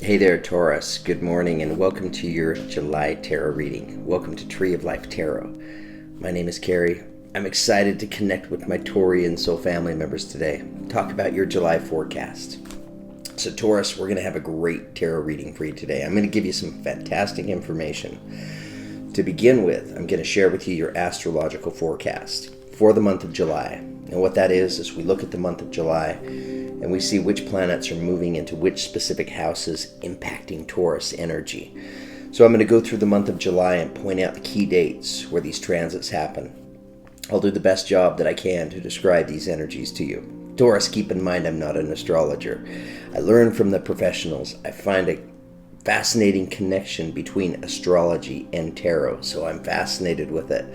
Hey there, Taurus. Good morning and welcome to your July Tarot Reading. Welcome to Tree of Life Tarot. My name is Carrie. I'm excited to connect with my Taurian soul family members today. Talk about your July forecast. So Taurus, we're going to have a great tarot reading for you today. I'm going to give you some fantastic information. To begin with, I'm going to share with you your astrological forecast for the month of July. And what that is we look at the month of July and we see which planets are moving into which specific houses impacting Taurus energy. So I'm going to go through the month of July and point out the key dates where these transits happen. I'll do the best job that I can to describe these energies to you. Taurus, keep in mind I'm not an astrologer. I learn from the professionals. I find a fascinating connection between astrology and tarot, so I'm fascinated with it.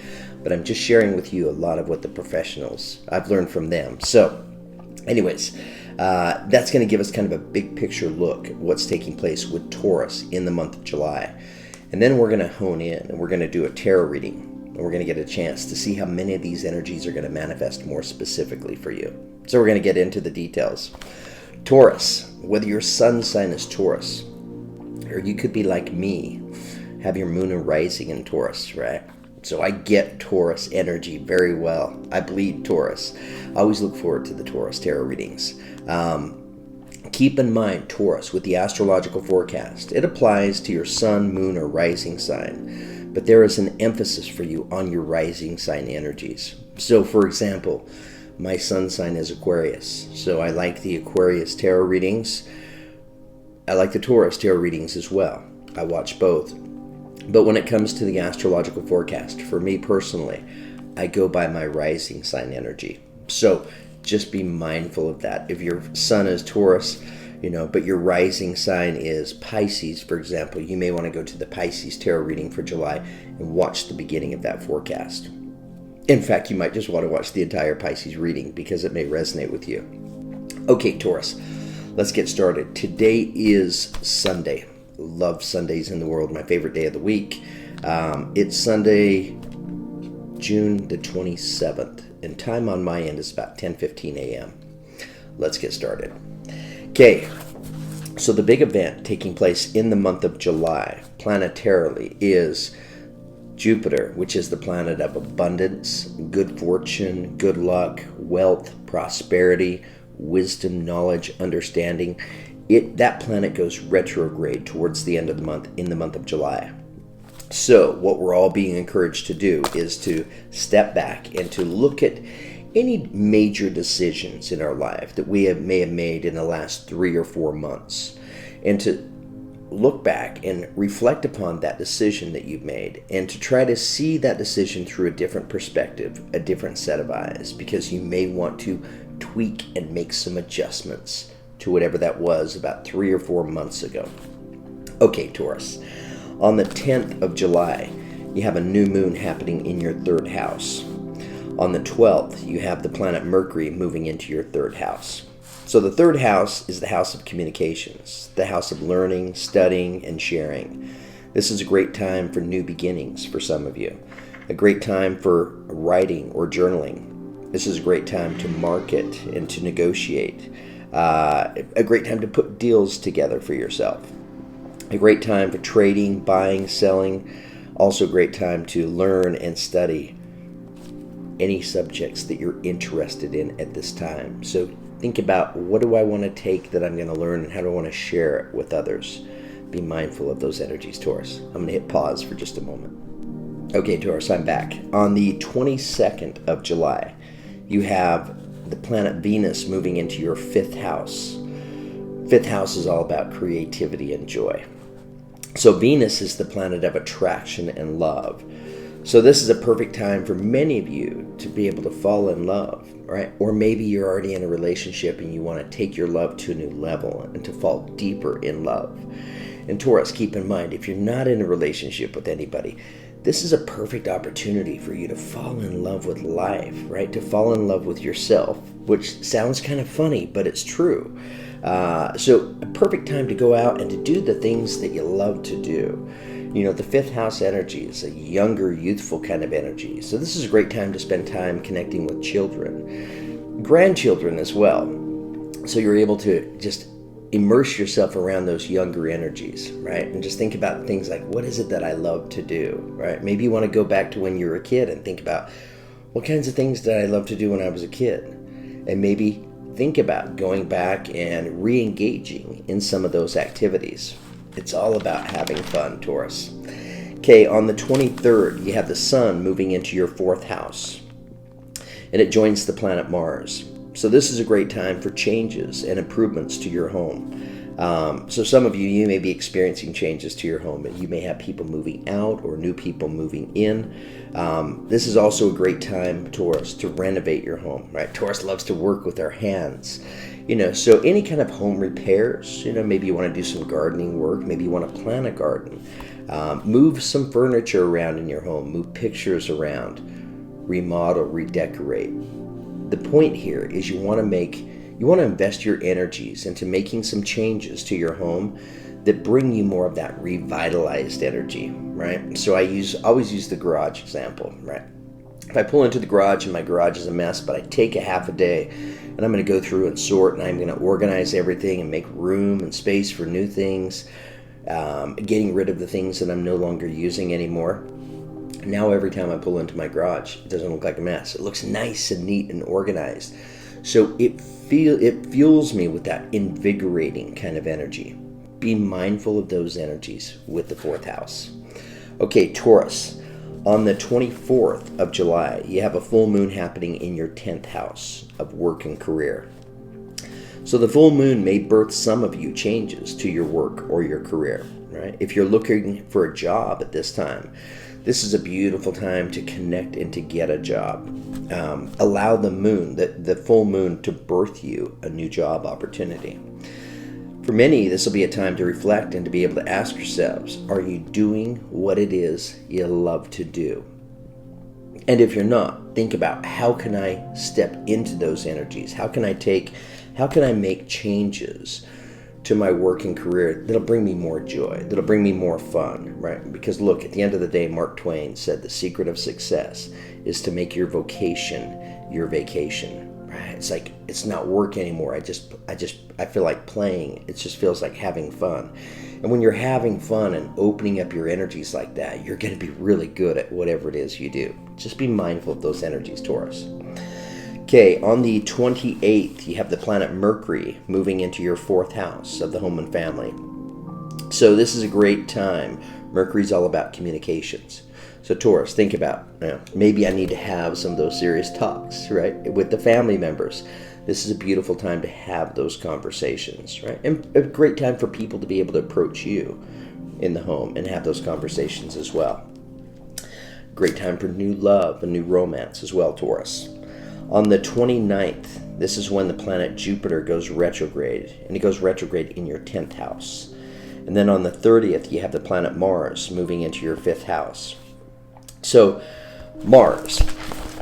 But I'm just sharing with you a lot of what the professionals, I've learned from them. So anyways, that's going to give us kind of a big picture look at what's taking place with Taurus in the month of July. And then we're going to hone in and we're going to do a tarot reading. And we're going to get a chance to see how many of these energies are going to manifest more specifically for you. So we're going to get into the details. Taurus, whether your sun sign is Taurus, or you could be like me, have your moon and rising in Taurus, right? So I get Taurus energy very well. I bleed Taurus. I always look forward to the Taurus tarot readings. Keep in mind, Taurus, with the astrological forecast, it applies to your sun, moon, or rising sign. But there is an emphasis for you on your rising sign energies. So, for example, my sun sign is Aquarius. So I like the Aquarius tarot readings. I like the Taurus tarot readings as well. I watch both. But when it comes to the astrological forecast, for me personally, I go by my rising sign energy. So just be mindful of that. If your sun is Taurus, but your rising sign is Pisces, for example, you may want to go to the Pisces tarot reading for July and watch the beginning of that forecast. In fact, you might just want to watch the entire Pisces reading because it may resonate with you. Okay, Taurus, let's get started. Today is Sunday. Love Sundays in the world, my favorite day of the week. It's Sunday, June the 27th, and time on my end is about 10:15 a.m. Let's get started. Okay, so the big event taking place in the month of July, planetarily, is Jupiter, which is the planet of abundance, good fortune, good luck, wealth, prosperity, wisdom, knowledge, understanding. That planet goes retrograde towards the end of the month, in the month of July. So what we're all being encouraged to do is to step back and to look at any major decisions in our life that we may have made in the last 3 or 4 months, and to look back and reflect upon that decision that you've made and to try to see that decision through a different perspective, a different set of eyes, because you may want to tweak and make some adjustments to whatever that was about 3 or 4 months ago. Okay, Taurus, on the 10th of July, you have a new moon happening in your 3rd house. On the 12th, you have the planet Mercury moving into your 3rd house. So the 3rd house is the house of communications, the house of learning, studying, and sharing. This is a great time for new beginnings for some of you, a great time for writing or journaling. This is a great time to market and to negotiate. A great time to put deals together for yourself. A great time for trading, buying, selling. Also a great time to learn and study any subjects that you're interested in at this time. So think about, what do I want to take that I'm going to learn, and how do I want to share it with others? Be mindful of those energies, Taurus. I'm going to hit pause for just a moment. Okay, Taurus, I'm back. On the 22nd of July, you have the planet Venus moving into your 5th house. 5th house is all about creativity and joy. So Venus is the planet of attraction and love. So this is a perfect time for many of you to be able to fall in love, right? Or maybe you're already in a relationship and you want to take your love to a new level and to fall deeper in love. And Taurus, keep in mind, if you're not in a relationship with anybody, this is a perfect opportunity for you to fall in love with life, right? To fall in love with yourself, which sounds kind of funny, but it's true. So a perfect time to go out and to do the things that you love to do. The 5th house energy is a younger, youthful kind of energy. So this is a great time to spend time connecting with children, grandchildren as well. So you're able to just immerse yourself around those younger energies, right? And just think about things like, what is it that I love to do, right? Maybe you want to go back to when you were a kid and think about, what kinds of things did I love to do when I was a kid? And maybe think about going back and re-engaging in some of those activities. It's all about having fun, Taurus. Okay, on the 23rd, you have the sun moving into your 4th house, and it joins the planet Mars. So this is a great time for changes and improvements to your home. So some of you may be experiencing changes to your home. You may have people moving out or new people moving in. This is also a great time, Taurus, to renovate your home, right? Taurus loves to work with our hands. So any kind of home repairs, maybe you want to do some gardening work. Maybe you want to plant a garden. Move some furniture around in your home. Move pictures around. Remodel, redecorate. The point here is you want to invest your energies into making some changes to your home that bring you more of that revitalized energy, right? So I always use the garage example, right? If I pull into the garage and my garage is a mess, but I take a half a day and I'm going to go through and sort, and I'm going to organize everything and make room and space for new things, getting rid of the things that I'm no longer using anymore. Now every time I pull into my garage, it doesn't look like a mess. It looks nice and neat and organized. So it fuels me with that invigorating kind of energy. Be mindful of those energies with the 4th house. Okay, Taurus, on the 24th of July, you have a full moon happening in your 10th house of work and career. So the full moon may birth some of you changes to your work or your career, right? If you're looking for a job at this time, this is a beautiful time to connect and to get a job. Allow the moon, the full moon, to birth you a new job opportunity. For many, this will be a time to reflect and to be able to ask yourselves, are you doing what it is you love to do? And if you're not, think about, how can I step into those energies? How can I make changes to my work and career that'll bring me more joy, that'll bring me more fun, right? Because look, at the end of the day, Mark Twain said the secret of success is to make your vocation your vacation, right? It's like, it's not work anymore. I feel like playing. It just feels like having fun. And when you're having fun and opening up your energies like that, you're going to be really good at whatever it is you do. Just be mindful of those energies, Taurus. Okay, on the 28th, you have the planet Mercury moving into your 4th house of the home and family. So this is a great time. Mercury's all about communications. So Taurus, think about, maybe I need to have some of those serious talks, right, with the family members. This is a beautiful time to have those conversations, right? And a great time for people to be able to approach you in the home and have those conversations as well. Great time for new love and new romance as well, Taurus. On the 29th, this is when the planet Jupiter goes retrograde, and it goes retrograde in your 10th house. And then on the 30th, you have the planet Mars moving into your 5th house. So Mars,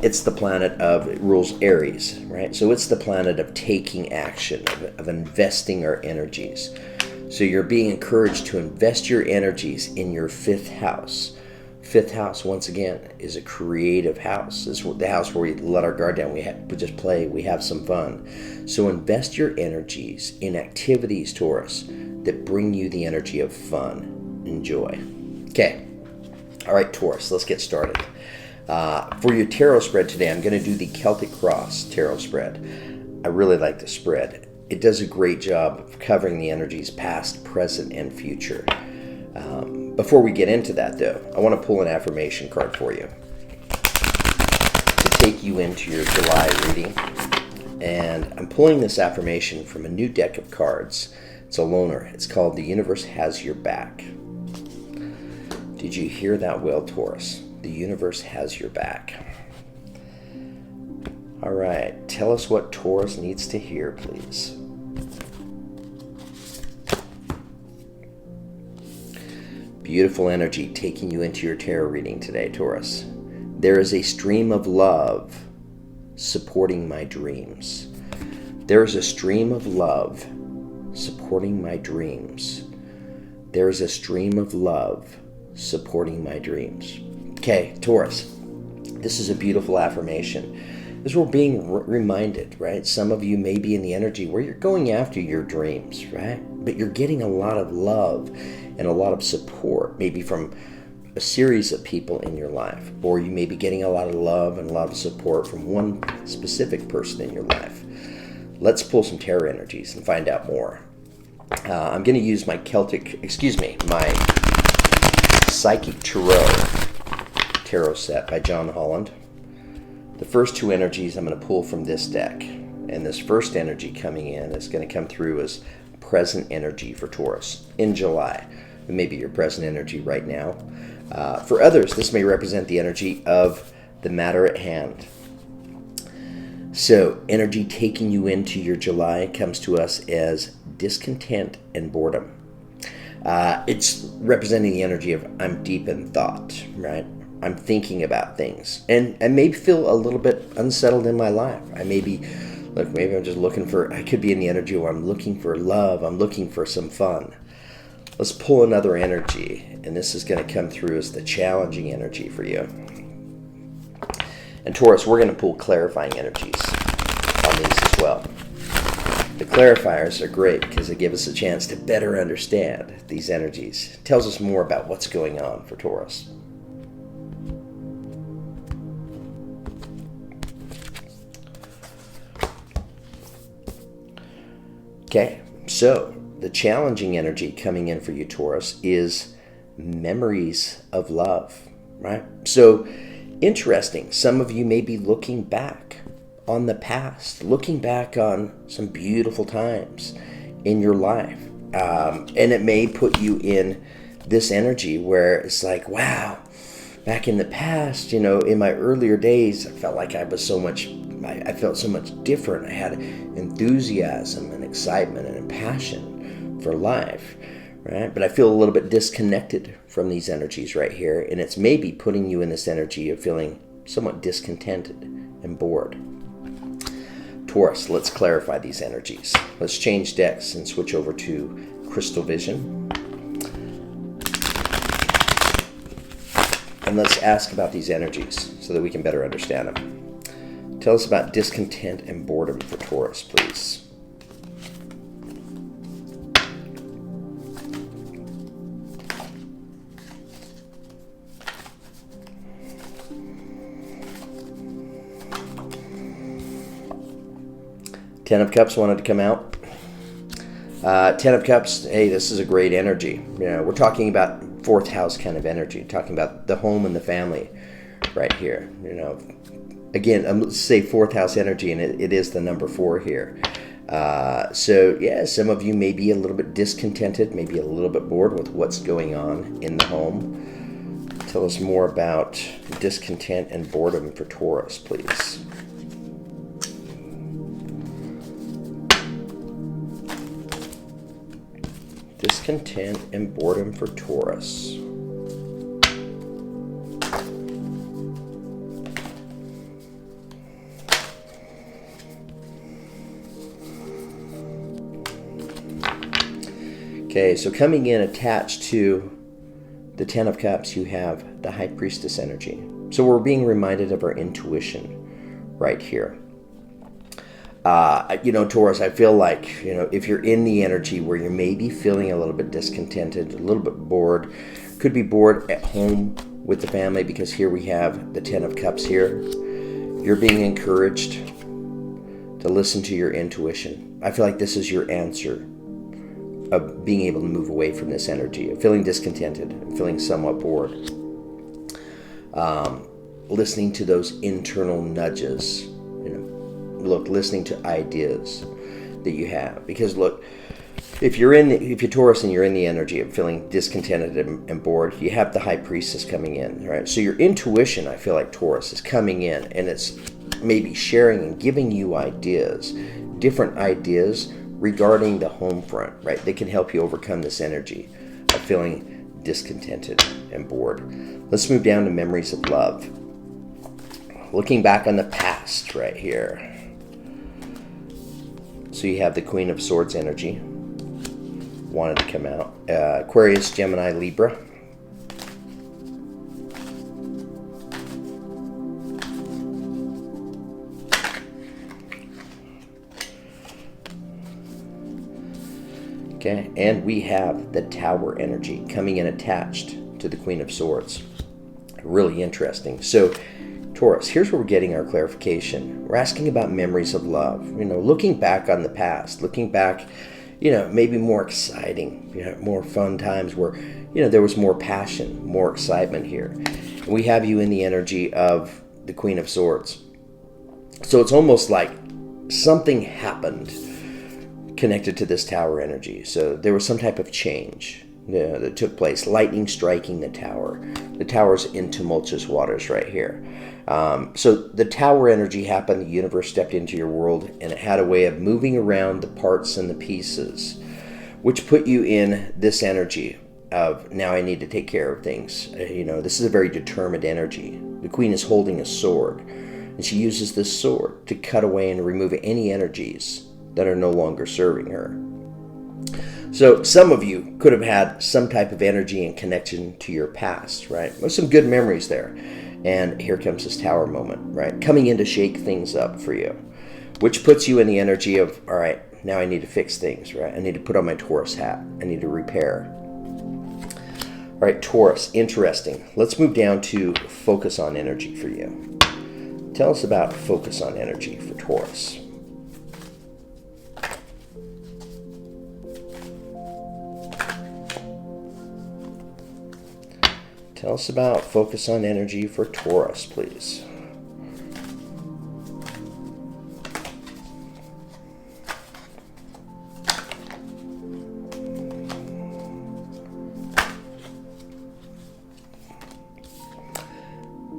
it's the planet it rules Aries, right? So it's the planet of taking action, of investing our energies. So you're being encouraged to invest your energies in your 5th house. 5th house, once again, is a creative house. It's the house where we let our guard down. We just play. We have some fun. So invest your energies in activities, Taurus, that bring you the energy of fun and joy. Okay. All right, Taurus, let's get started. For your tarot spread today, I'm going to do the Celtic Cross tarot spread. I really like the spread. It does a great job of covering the energies past, present, and future. Before we get into that, though, I want to pull an affirmation card for you to take you into your July reading. And I'm pulling this affirmation from a new deck of cards. It's a loner. It's called The Universe Has Your Back. Did you hear that well, Taurus? The universe has your back. All right, tell us what Taurus needs to hear, please. Beautiful energy taking you into your tarot reading today, Taurus. There is a stream of love supporting my dreams. There is a stream of love supporting my dreams. There is a stream of love supporting my dreams. Okay, Taurus, this is a beautiful affirmation. is we're being reminded, right? Some of you may be in the energy where you're going after your dreams, right? But you're getting a lot of love and a lot of support, maybe from a series of people in your life, or you may be getting a lot of love and a lot of support from one specific person in your life. Let's pull some tarot energies and find out more. I'm going to use my my Psychic Tarot set by John Holland. The first two energies I'm going to pull from this deck, and this first energy coming in is going to come through as present energy for Taurus in July. It may be your present energy right now. For others, this may represent the energy of the matter at hand. So, energy taking you into your July comes to us as discontent and boredom. It's representing the energy of I'm deep in thought, right? I'm thinking about things, and I may feel a little bit unsettled in my life. Maybe I'm just looking for, I could be in the energy where I'm looking for love, I'm looking for some fun. Let's pull another energy, and this is going to come through as the challenging energy for you. And Taurus, we're going to pull clarifying energies on these as well. The clarifiers are great because they give us a chance to better understand these energies. It tells us more about what's going on for Taurus. Okay, so the challenging energy coming in for you, Taurus, is memories of love, right? So interesting. Some of you may be looking back on the past, looking back on some beautiful times in your life. And it may put you in this energy where it's like, wow, back in the past, in my earlier days, I felt like I felt so much different. I had enthusiasm and excitement and passion for life, right? But I feel a little bit disconnected from these energies right here. And it's maybe putting you in this energy of feeling somewhat discontented and bored. Taurus, let's clarify these energies. Let's change decks and switch over to Crystal Vision. And let's ask about these energies so that we can better understand them. Tell us about discontent and boredom for Taurus, please. Ten of Cups wanted to come out. Ten of Cups, hey, this is a great energy. We're talking about fourth house kind of energy, talking about the home and the family right here. Again, let's say fourth house energy, and it is the number 4 here. So, yeah, some of you may be a little bit discontented, maybe a little bit bored with what's going on in the home. Tell us more about discontent and boredom for Taurus, please. Discontent and boredom for Taurus. Okay, so coming in attached to the Ten of Cups, you have the High Priestess energy. So we're being reminded of our intuition right here. Taurus, I feel like, if you're in the energy where you're maybe feeling a little bit discontented, a little bit bored, could be bored at home with the family, because here we have the Ten of Cups here. You're being encouraged to listen to your intuition. I feel like this is your answer of being able to move away from this energy, of feeling discontented, and feeling somewhat bored. Listening to those internal nudges, listening to ideas that you have. Because if you're Taurus and you're in the energy of feeling discontented and bored, you have the High Priestess coming in, right? So your intuition, I feel like, Taurus, is coming in, and it's maybe sharing and giving you ideas, different ideas regarding the home front, right? They can help you overcome this energy of feeling discontented and bored. Let's move down to memories of love. Looking back on the past right here. So you have the Queen of Swords energy. Wanted to come out. Aquarius, Gemini, Libra. Okay, and we have the Tower energy coming in attached to the Queen of Swords. Really interesting. So, Taurus, here's where we're getting our clarification. We're asking about memories of love. Looking back on the past, looking back, maybe more exciting, more fun times where, there was more passion, more excitement here. We have you in the energy of the Queen of Swords. So it's almost like something happened connected to this Tower energy. So there was some type of change that took place. Lightning striking the Tower. The Tower's in tumultuous waters right here. So the Tower energy happened. The universe stepped into your world, and it had a way of moving around the parts and the pieces, which put you in this energy of, now I need to take care of things. This is a very determined energy. The Queen is holding a sword, and she uses this sword to cut away and remove any energies that are no longer serving her. So some of you could have had some type of energy and connection to your past, right? There's some good memories there. And here comes this Tower moment, right? Coming in to shake things up for you, which puts you in the energy of, all right, now I need to fix things, right? I need to put on my Taurus hat. I need to repair. All right, Taurus, interesting. Let's move down to focus on energy for you. Tell us about focus on energy for Taurus. Tell us about focus on energy for Taurus, please.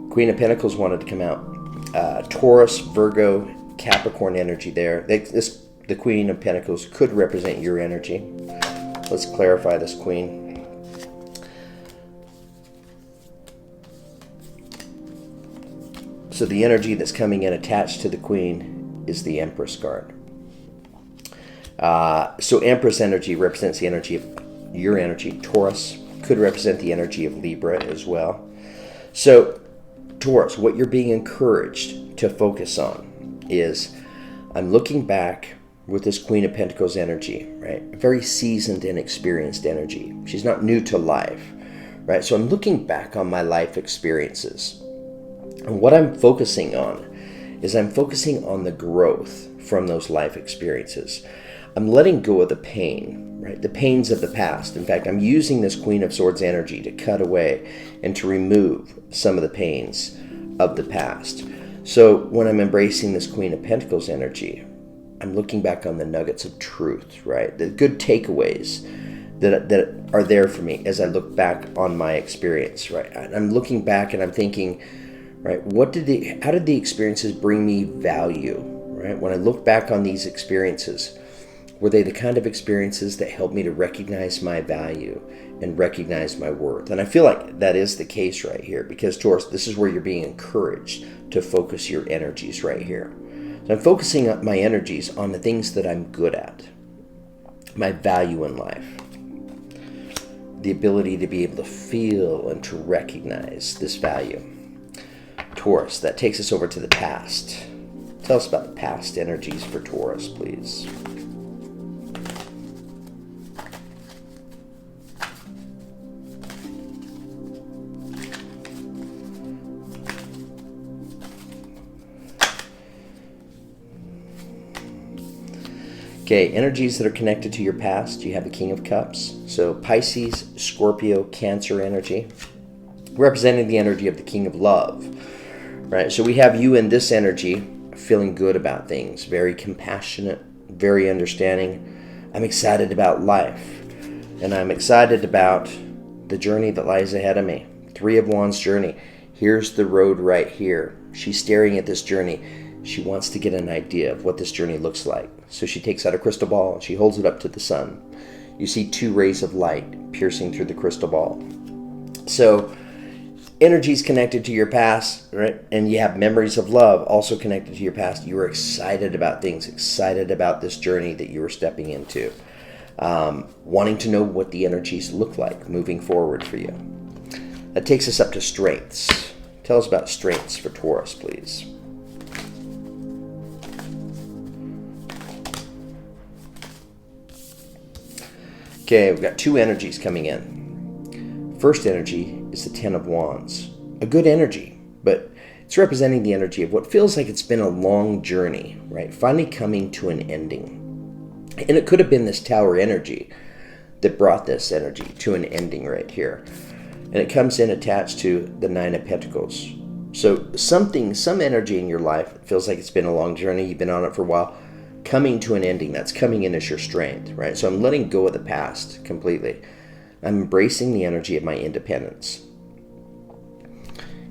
Queen of Pentacles wanted to come out. Taurus, Virgo, Capricorn energy there. The Queen of Pentacles could represent your energy. Let's clarify this, Queen. So the energy that's coming in attached to the Queen is the Empress card. So Empress energy represents the energy of your energy. Taurus could represent the energy of Libra as well. So Taurus, what you're being encouraged to focus on is, I'm looking back with this Queen of Pentacles energy, right? Very seasoned and experienced energy. She's not new to life, right? So I'm looking back on my life experiences. And what I'm focusing on is I'm focusing on the growth from those life experiences. I'm letting go of the pain, right? The pains of the past. In fact, I'm using this Queen of Swords energy to cut away and to remove some of the pains of the past. So when I'm embracing this Queen of Pentacles energy, I'm looking back on the nuggets of truth, right? The good takeaways that are there for me as I look back on my experience, right? I'm looking back and I'm thinking, right, how did the experiences bring me value, right? When I look back on these experiences, were they the kind of experiences that helped me to recognize my value and recognize my worth? And I feel like that is the case right here, because Taurus, this is where you're being encouraged to focus your energies right here. So I'm focusing my energies on the things that I'm good at, my value in life, the ability to be able to feel and to recognize this value. Taurus, that takes us over to the past. Tell us about the past energies for Taurus, please. Okay, energies that are connected to your past. You have the King of Cups. So Pisces, Scorpio, Cancer energy, representing the energy of the King of Love. Right, so we have you in this energy, feeling good about things, very compassionate, very understanding. I'm excited about life, and I'm excited about the journey that lies ahead of me. Three of Wands journey. Here's the road right here. She's staring at this journey. She wants to get an idea of what this journey looks like. So she takes out a crystal ball and she holds it up to the sun. You see two rays of light piercing through the crystal ball. So energies connected to your past, right? And you have memories of love also connected to your past. You were excited about things, excited about this journey that you were stepping into, wanting to know what the energies look like moving forward for you. That takes us up to strengths. Tell us about strengths for Taurus, please. Okay, we've got two energies coming in. First energy is the Ten of Wands. A good energy, but it's representing the energy of what feels like it's been a long journey, right? Finally coming to an ending. And it could have been this Tower energy that brought this energy to an ending right here. And it comes in attached to the Nine of Pentacles. So some energy in your life feels like it's been a long journey, you've been on it for a while, coming to an ending. That's coming in as your strength, right? So I'm letting go of the past completely. I'm embracing the energy of my independence.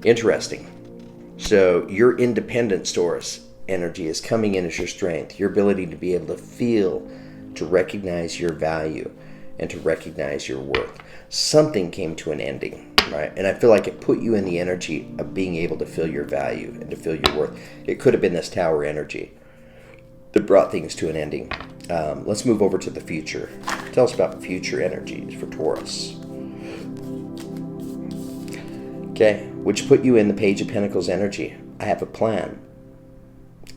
Interesting. So your independence, Taurus, energy is coming in as your strength, your ability to be able to feel, to recognize your value, and to recognize your worth. Something came to an ending, right? And I feel like it put you in the energy of being able to feel your value and to feel your worth. It could have been this Tower energy that brought things to an ending. Let's move over to the future. Tell us about future energies for Taurus. Okay, which put you in the Page of Pentacles energy. I have a plan.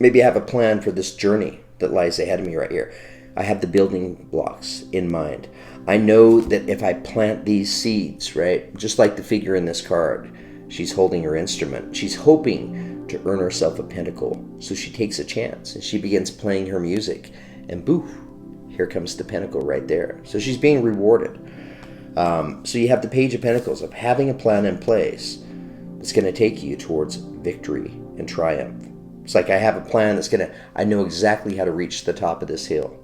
Maybe I have a plan for this journey that lies ahead of me right here. I have the building blocks in mind. I know that if I plant these seeds, right, just like the figure in this card, she's holding her instrument. She's hoping to earn herself a pentacle. So she takes a chance and she begins playing her music. And boof, here comes the pentacle right there. So she's being rewarded. So you have the Page of Pentacles of having a plan in place that's going to take you towards victory and triumph. It's like I have a plan that's I know exactly how to reach the top of this hill.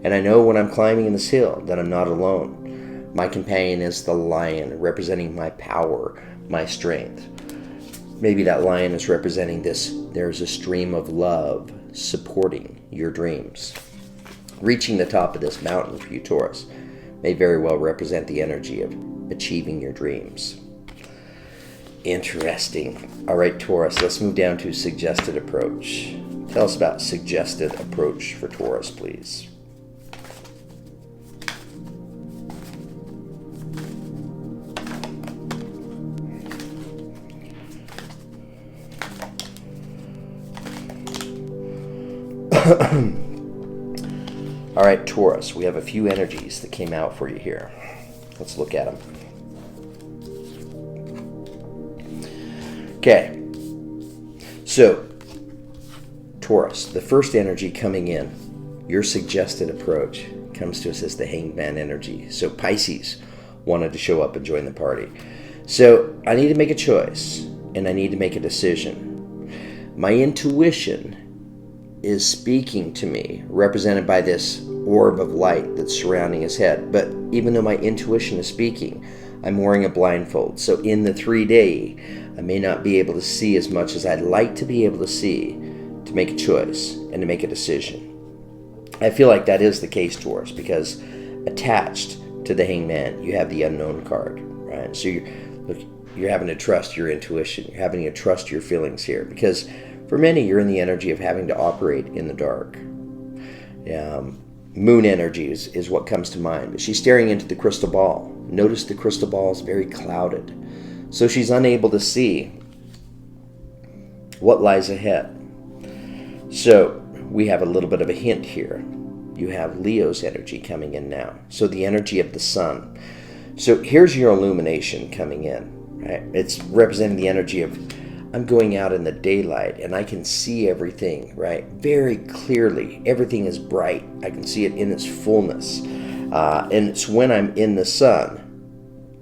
And I know when I'm climbing in this hill that I'm not alone. My companion is the lion, representing my power, my strength. Maybe that lion is representing this. There's a stream of love supporting your dreams. Reaching the top of this mountain for you, Taurus, may very well represent the energy of achieving your dreams. Interesting. All right, Taurus, let's move down to suggested approach. Tell us about suggested approach for Taurus, please. All right, Taurus, we have a few energies that came out for you here. Let's look at them. Okay, so Taurus, the first energy coming in, your suggested approach, comes to us as the Hanged Man energy. So Pisces wanted to show up and join the party. So I need to make a choice, and I need to make a decision. My intuition is speaking to me, represented by this orb of light that's surrounding his head. But even though my intuition is speaking, I'm wearing a blindfold. So in the 3D, I may not be able to see as much as I'd like to be able to see to make a choice and to make a decision. I feel like that is the case, Taurus, because attached to the Hanged Man, you have the Unknown card, right? So you're having to trust your intuition. You're having to trust your feelings here, because for many, you're in the energy of having to operate in the dark. Moon energy is what comes to mind. But she's staring into the crystal ball. Notice the crystal ball is very clouded. So she's unable to see what lies ahead. So we have a little bit of a hint here. You have Leo's energy coming in now. So the energy of the sun. So here's your illumination coming in. Right? It's representing the energy of, I'm going out in the daylight and I can see everything, right? Very clearly. Everything is bright. I can see it in its fullness. And it's when I'm in the sun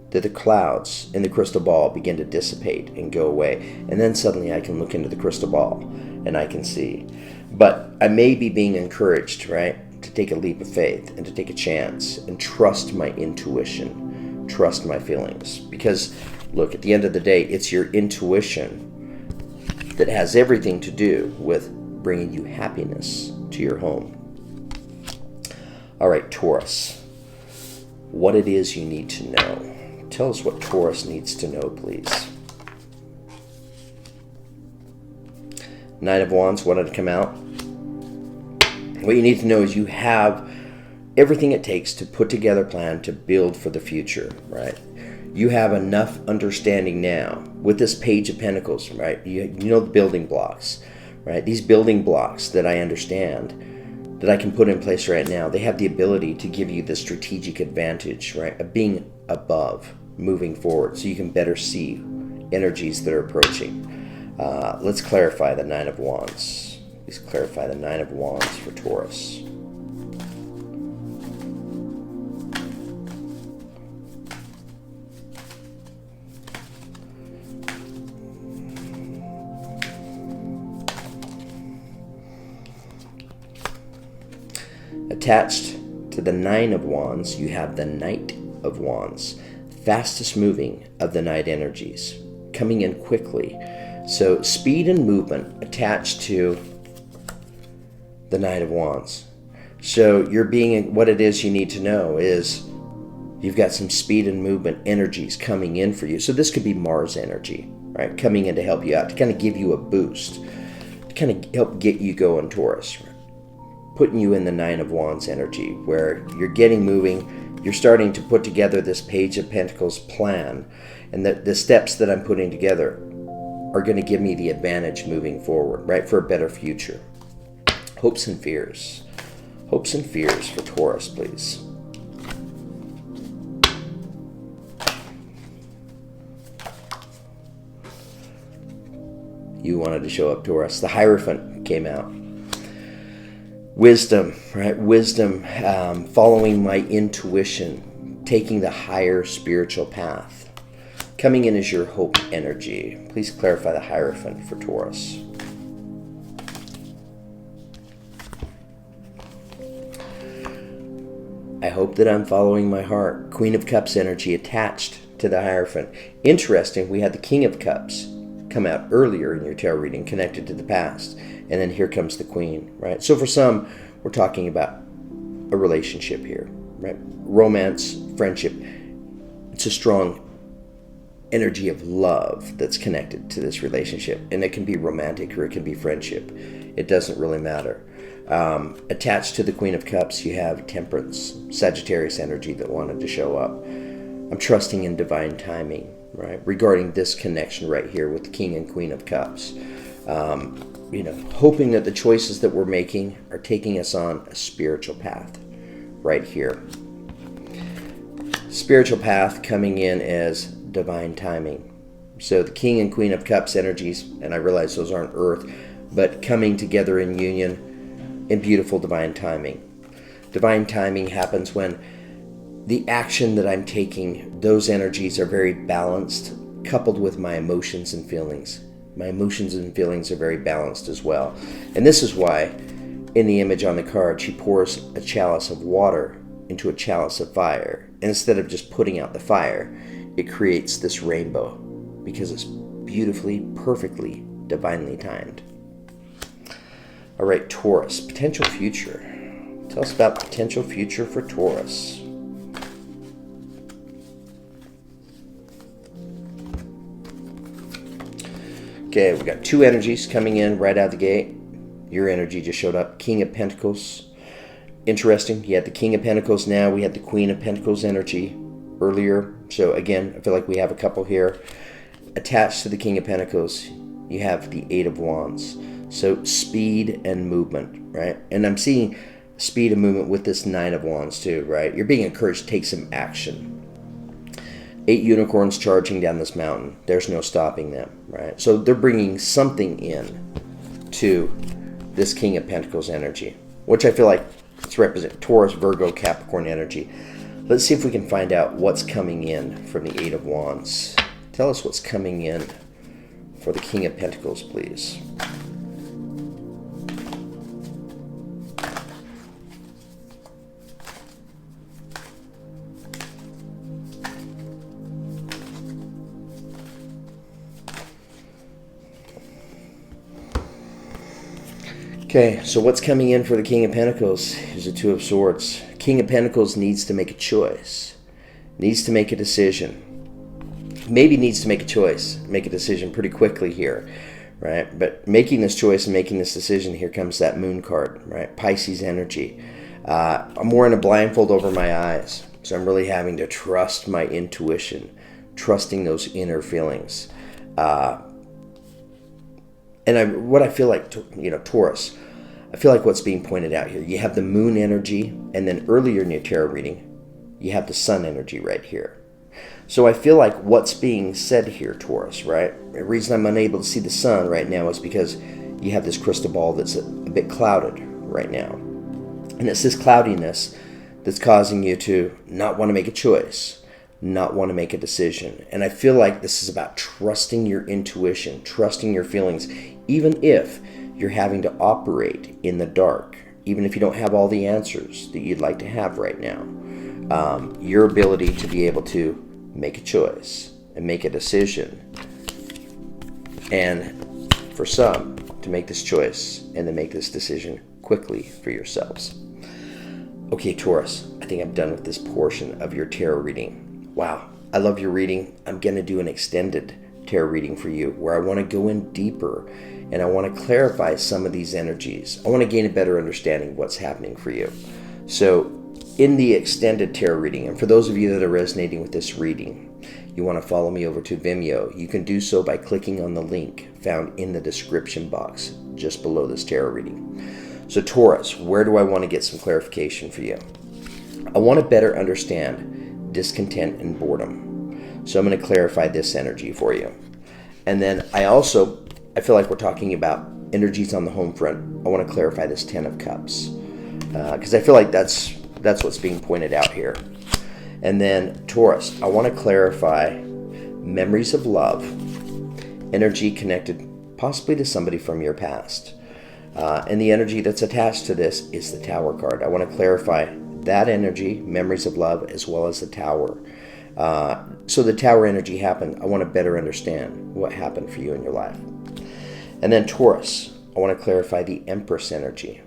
that the clouds in the crystal ball begin to dissipate and go away. And then suddenly I can look into the crystal ball and I can see. But I may be being encouraged, right, to take a leap of faith and to take a chance and trust my intuition, trust my feelings. Because, look, at the end of the day, it's your intuition that has everything to do with bringing you happiness to your home. All right, Taurus, what it is you need to know. Tell us what Taurus needs to know, please. Knight of Wands wanted to come out. What you need to know is you have everything it takes to put together a plan to build for the future, right? You have enough understanding now with this Page of Pentacles, right? You know the building blocks, right? These building blocks that I understand that I can put in place right now, they have the ability to give you the strategic advantage, right, of being above, moving forward, so you can better see energies that are approaching. Let's clarify the Nine of Wands. Please clarify the Nine of Wands for Taurus. Attached to the Nine of Wands, you have the Knight of Wands, fastest moving of the night energies, coming in quickly. So speed and movement attached to the Knight of Wands. So you're being, what it is you need to know is you've got some speed and movement energies coming in for you. So this could be Mars energy, right, coming in to help you out, to kind of give you a boost, to kind of help get you going, Taurus. Putting you in the Nine of Wands energy, where you're getting moving, you're starting to put together this Page of Pentacles plan, and the steps that I'm putting together are going to give me the advantage moving forward, right, for a better future. Hopes and fears. Hopes and fears for Taurus, please. You wanted to show up, Taurus. The Hierophant came out. Wisdom, right? Wisdom, following my intuition, taking the higher spiritual path. Coming in as your hope energy. Please clarify the Hierophant for Taurus. I hope that I'm following my heart. Queen of Cups energy attached to the Hierophant. Interesting, we had the King of Cups come out earlier in your tarot reading, connected to the past. And then here comes the Queen, right? So for some, we're talking about a relationship here, right? Romance, friendship. It's a strong energy of love that's connected to this relationship. And it can be romantic or it can be friendship. It doesn't really matter. Attached to the Queen of Cups, you have Temperance, Sagittarius energy that wanted to show up. I'm trusting in divine timing, right? Regarding this connection right here with the King and Queen of Cups. Hoping that the choices that we're making are taking us on a spiritual path right here. Spiritual path coming in as divine timing. So the King and Queen of Cups energies, and I realize those aren't earth, but coming together in union in beautiful divine timing. Divine timing happens when the action that I'm taking, those energies are very balanced, coupled with my emotions and feelings. My emotions and feelings are very balanced as well. And this is why, in the image on the card, she pours a chalice of water into a chalice of fire. And instead of just putting out the fire, it creates this rainbow because it's beautifully, perfectly, divinely timed. All right, Taurus, potential future. Tell us about the potential future for Taurus. Okay, we got two energies coming in right out of the gate. Your energy just showed up. King of Pentacles. Interesting. You had the King of Pentacles now. We had the Queen of Pentacles energy earlier. So again, I feel like we have a couple here. Attached to the King of Pentacles, you have the Eight of Wands. So speed and movement, right? And I'm seeing speed and movement with this Nine of Wands too, right? You're being encouraged to take some action. 8 unicorns charging down this mountain. There's no stopping them, right? So they're bringing something in to this King of Pentacles energy, which I feel like it's represent Taurus, Virgo, Capricorn energy. Let's see if we can find out what's coming in from the Eight of Wands. Tell us what's coming in for the King of Pentacles, please. Okay, so what's coming in for the King of Pentacles is the Two of Swords. King of Pentacles needs to make a choice, needs to make a decision. Maybe needs to make a choice, make a decision pretty quickly here, right? But making this choice and making this decision, here comes that Moon card, right? Pisces energy. I'm wearing a blindfold over my eyes, so I'm really having to trust my intuition, trusting those inner feelings. What I feel like, Taurus, I feel like what's being pointed out here, you have the moon energy, and then earlier in your tarot reading, you have the sun energy right here. So I feel like what's being said here, Taurus, right? The reason I'm unable to see the sun right now is because you have this crystal ball that's a bit clouded right now. And it's this cloudiness that's causing you to not want to make a choice, not want to make a decision. And I feel like this is about trusting your intuition, trusting your feelings, even if you're having to operate in the dark, even if you don't have all the answers that you'd like to have right now. Your ability to be able to make a choice and make a decision, and for some to make this choice and to make this decision quickly for yourselves. Okay, Taurus, I think I'm done with this portion of your tarot reading. Wow, I love your reading. I'm going to do an extended tarot reading for you where I want to go in deeper and I want to clarify some of these energies. I want to gain a better understanding of what's happening for you. So in the extended tarot reading, and for those of you that are resonating with this reading, you want to follow me over to Vimeo. You can do so by clicking on the link found in the description box just below this tarot reading. So Taurus, where do I want to get some clarification for you? I want to better understand discontent and boredom. So I'm going to clarify this energy for you. And then I feel like we're talking about energies on the home front. I want to clarify this 10 of Cups because I feel like that's what's being pointed out here. And then Taurus, I want to clarify memories of love, energy connected possibly to somebody from your past. And the energy that's attached to this is the Tower card. I want to clarify that energy, memories of love, as well as the Tower. So the Tower energy happened. I want to better understand what happened for you in your life. And then Taurus, I want to clarify the Empress energy,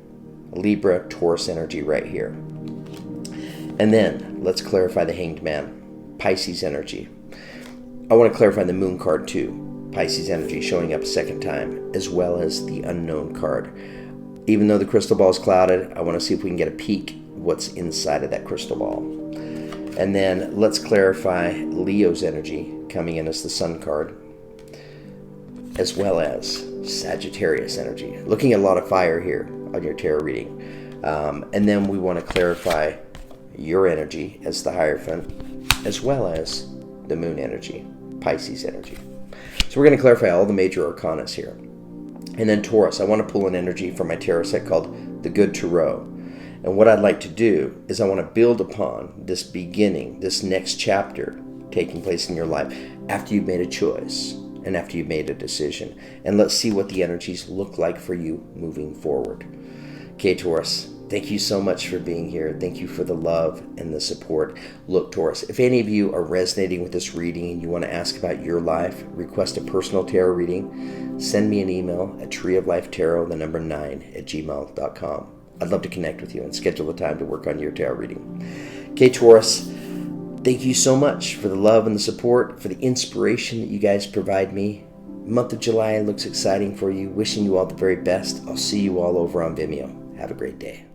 Libra, Taurus energy right here. And then let's clarify the Hanged Man, Pisces energy. I want to clarify the Moon card too, Pisces energy showing up a second time, as well as the Unknown card. Even though the crystal ball is clouded, I want to see if we can get a peek what's inside of that crystal ball. And then let's clarify Leo's energy coming in as the Sun card, as well as Sagittarius energy. Looking at a lot of fire here on your tarot reading. And then we want to clarify your energy as the Hierophant, as well as the Moon energy, Pisces energy. So we're going to clarify all the major arcanas here. And then Taurus, I want to pull an energy from my tarot set called the Good Tarot. And what I'd like to do is I want to build upon this beginning, this next chapter taking place in your life after you've made a choice and after you've made a decision. And let's see what the energies look like for you moving forward. Okay, Taurus, thank you so much for being here. Thank you for the love and the support. Look, Taurus, if any of you are resonating with this reading and you want to ask about your life, request a personal tarot reading, send me an email at treeoflifetarot9@gmail.com. I'd love to connect with you and schedule a time to work on your tarot reading. Okay, Taurus, thank you so much for the love and the support, for the inspiration that you guys provide me. The month of July looks exciting for you. Wishing you all the very best. I'll see you all over on Vimeo. Have a great day.